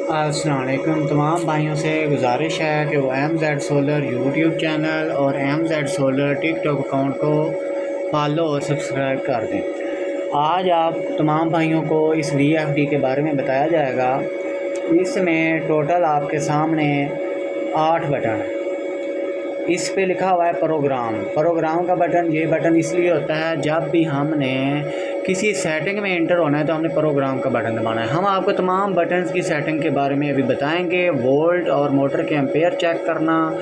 अस्सलाम वालेकुम। तमाम भाइयों से गुजारिश है कि वो MZ सोलर यूट्यूब चैनल और MZ सोलर टिकटॉक अकाउंट को फॉलो और सब्सक्राइब कर दें। आज आप तमाम भाइयों को इस VFD के बारे में बताया जाएगा। इसमें टोटल आपके सामने 8 बटन है। इस पे लिखा हुआ है प्रोग्राम का बटन। ये बटन इसलिए होता है जब भी हमने किसी सेटिंग में इंटर होना है तो हमने प्रोग्राम का बटन दबाना है। हम आपको तमाम बटन्स की सेटिंग के बारे में अभी बताएंगे। वोल्ट और मोटर के एम्पेयर चेक करना,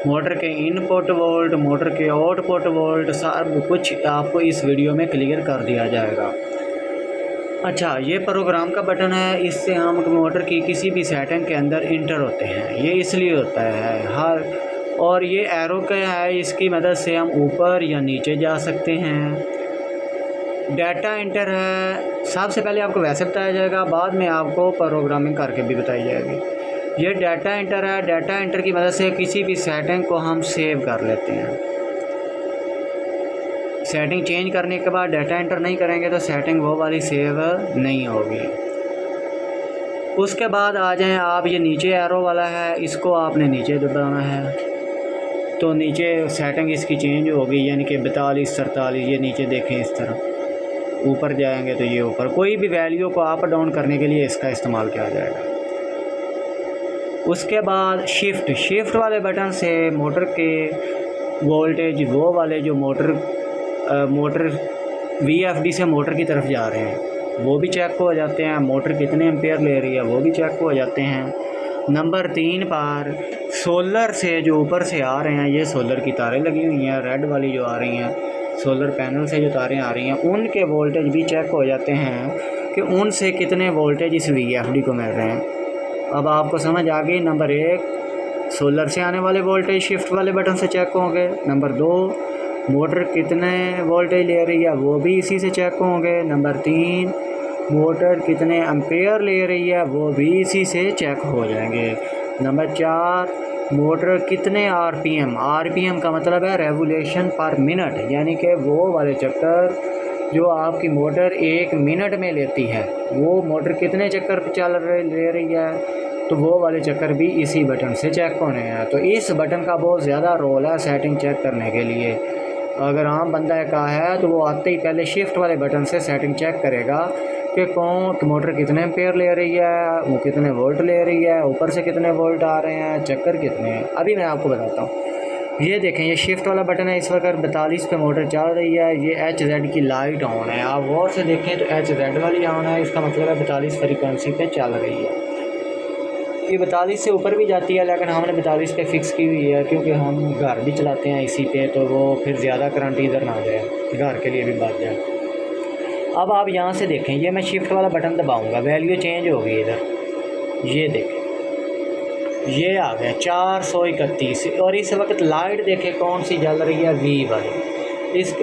मोटर के इनपुट वोल्ट, मोटर के आउटपुट वोल्ट, सब कुछ आपको इस वीडियो में क्लियर कर दिया जाएगा। अच्छा, ये प्रोग्राम का बटन है। इससे हम मोटर की किसी भी सेटिंग के अंदर इंटर होते हैं। ये इसलिए होता है और ये एरो का है, इसकी मदद से हम ऊपर या नीचे जा सकते हैं। डाटा इंटर है। सबसे पहले आपको वैसे बताया जाएगा, बाद में आपको प्रोग्रामिंग करके भी बताई जाएगी। ये डाटा इंटर है। डाटा इंटर की मदद से किसी भी सेटिंग को हम सेव कर लेते हैं। सेटिंग चेंज करने के बाद डाटा इंटर नहीं करेंगे तो सेटिंग वो वाली सेव नहीं होगी। उसके बाद आ जाएं आप, ये नीचे एरो वाला है, इसको आपने नीचे दबाना है तो नीचे सेटिंग इसकी चेंज होगी, यानी कि 42 43। ये नीचे देखें इस तरह। ऊपर जाएंगे तो ये ऊपर। कोई भी वैल्यू को अप डाउन करने के लिए इसका इस्तेमाल किया जाएगा। उसके बाद शिफ्ट वाले बटन से मोटर के वोल्टेज, वो वाले जो मोटर VFD से मोटर की तरफ जा रहे हैं वो भी चेक हो जाते हैं। मोटर कितने एम्पेयर ले रही है वो भी चेक हो जाते हैं। नंबर 3 पर सोलर से जो ऊपर से आ रहे हैं, ये सोलर की तारें लगी हुई हैं, रेड वाली जो आ रही हैं, सोलर पैनल से जो तारें आ रही हैं, उनके वोल्टेज भी चेक हो जाते हैं कि उनसे कितने वोल्टेज इस VFD को मिल रहे हैं। अब आपको समझ आ गई। नंबर 1 सोलर से आने वाले वोल्टेज शिफ्ट वाले बटन से चेक होंगे। नंबर 2 मोटर कितने वोल्टेज ले रही है वो भी इसी से चेक होंगे। नंबर 3 मोटर कितने एम्पेयर ले रही है वो भी इसी से चेक हो जाएंगे। नंबर 4 मोटर कितने RPM का मतलब है रेवोल्यूशन पर मिनट, यानी कि वो वाले चक्कर जो आपकी मोटर 1 मिनट में लेती है, वो मोटर कितने चक्कर ले रही है, तो वो वाले चक्कर भी इसी बटन से चेक होने हैं। तो इस बटन का बहुत ज़्यादा रोल है सेटिंग चेक करने के लिए। अगर आम बंदा का है तो वो आते ही पहले शिफ्ट वाले बटन से सेटिंग चेक करेगा कि मोटर कितने एम्पेयर ले रही है, वो कितने वोल्ट ले रही है, ऊपर से कितने वोल्ट आ रहे हैं, चक्कर कितने हैं। अभी मैं आपको बताता हूँ। ये देखें, ये शिफ्ट वाला बटन है। इस वक्त 42 पे मोटर चल रही है। ये HZ की लाइट ऑन है। आप गौर से देखें तो HZ वाली ऑन है, इसका मतलब है 42 फ्रीक्वेंसी पे चल रही है। ये 42 से ऊपर भी जाती है, लेकिन हमने 42 पे फिक्स की हुई है क्योंकि हम घर भी चलाते हैं इसी पे, तो वो फिर ज़्यादा करंट इधर ना जाए, घर के लिए भी बच जाए। अब आप यहाँ से देखें, ये मैं शिफ्ट वाला बटन दबाऊंगा, वैल्यू चेंज होगी इधर। ये देखें, ये आ गया 431। और इस वक्त लाइट देखें कौन सी जल रही है, V वाली।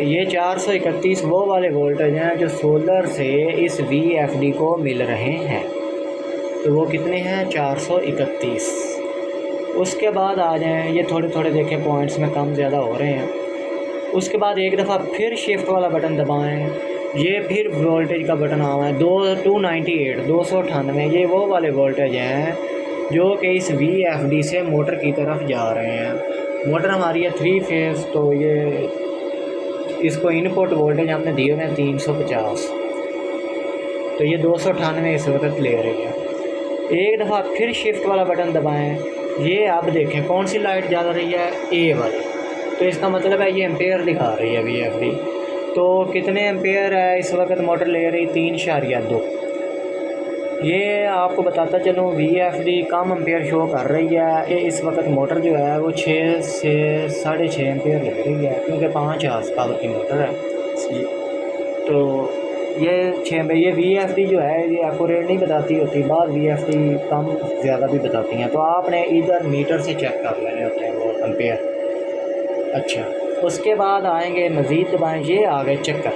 ये 431 वो वाले वोल्टेज हैं जो सोलर से इस VFD को मिल रहे हैं। तो वो कितने हैं, 431। उसके बाद आ जाएँ, ये थोड़े थोड़े देखें पॉइंट्स में कम ज़्यादा हो रहे हैं। उसके बाद एक दफ़ा फिर शिफ्ट वाला बटन दबाएं। ये फिर वोल्टेज का बटन आवा है 298 ये वो वाले वोल्टेज हैं जो कि इस VFD से मोटर की तरफ जा रहे हैं। मोटर हमारी है 3 फेज़, तो ये इसको इनपुट वोल्टेज हमने दिए हुए हैं 350, तो ये 298 इस वक्त ले रही है। एक दफ़ा फिर शिफ्ट वाला बटन दबाएं। ये आप देखें कौन सी लाइट जल रही है, A वाली। तो इसका मतलब है ये एम्पेयर दिखा रही है VFD। तो कितने एम्पेयर है इस वक्त मोटर ले रही, 3.2। ये आपको बताता चलूँ, VFD कम एम्पेयर शो कर रही है। ये इस वक्त मोटर जो है वो 6 से 6.5 एम्पेयर ले रही है क्योंकि 5 हार्स पावर की मोटर है। तो ये VFD जो है ये एक्यूरेट नहीं बताती होती, बाद VFD कम ज़्यादा भी बताती हैं। तो आपने इधर मीटर से चेक कर लेने होते हैं वो एम्पेयर। अच्छा, उसके बाद आएंगे मज़ीद दबाएँ। ये आ गए चक्कर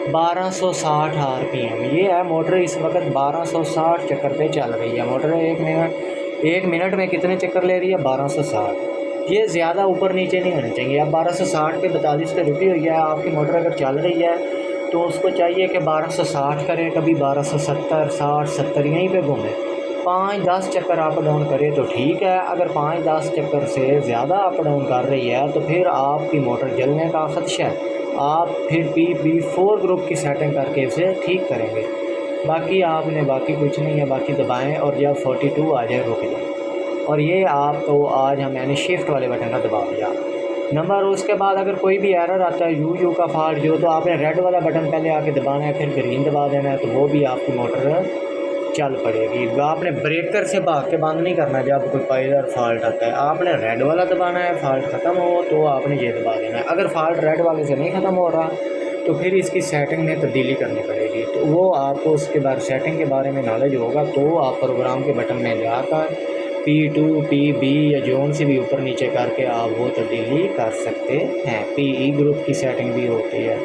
1260 RPM। ये है मोटर इस वक्त 1260 चक्कर पे चल रही है। मोटर 1 मिनट में कितने चक्कर ले रही है, 1260। ये ज़्यादा ऊपर नीचे नहीं होने चाहिए। अब 1260 पे 42 पे रुकी हुई है आपकी मोटर, अगर चल रही है तो उसको चाहिए कि 1260 करें, कभी 1270 60 70 यहीं पे घूमें। 5-10 चक्कर अप डाउन करे तो ठीक है। अगर 5-10 चक्कर से ज़्यादा अप डाउन कर रही है तो फिर आपकी मोटर जलने का ख़दशा है। आप फिर PB4 ग्रुप की सेटिंग करके उसे ठीक करेंगे। बाकी आपने बाकी कुछ नहीं है, बाकी दबाएं और जब 42 आ जाए रोक दें। और ये आपको आज मैंने शिफ्ट वाले बटन का दबा दिया नंबर। उसके बाद अगर कोई भी एरर आता है यू का फॉल्ट जो, तो आपने रेड वाला बटन पहले आके दबाना है, फिर ग्रीन दबा देना है, तो वो भी आपकी मोटर चल पड़ेगी। आपने ब्रेकर से भाग के बंद नहीं करना जब कोई पायलर फॉल्ट आता है, आपने रेड वाला दबाना है। फॉल्ट ख़त्म हो तो आपने ये दबा देना है। अगर फॉल्ट रेड वाले से नहीं ख़त्म हो रहा तो फिर इसकी सेटिंग में तब्दीली करनी पड़ेगी। तो वो आपको उसके बाद सेटिंग के बारे में नॉलेज होगा तो आप प्रोग्राम के बटन में जाकर P2 PB या जोन से भी ऊपर नीचे करके आप वो तब्दीली कर सकते हैं। PE ग्रुप की सेटिंग भी होती है।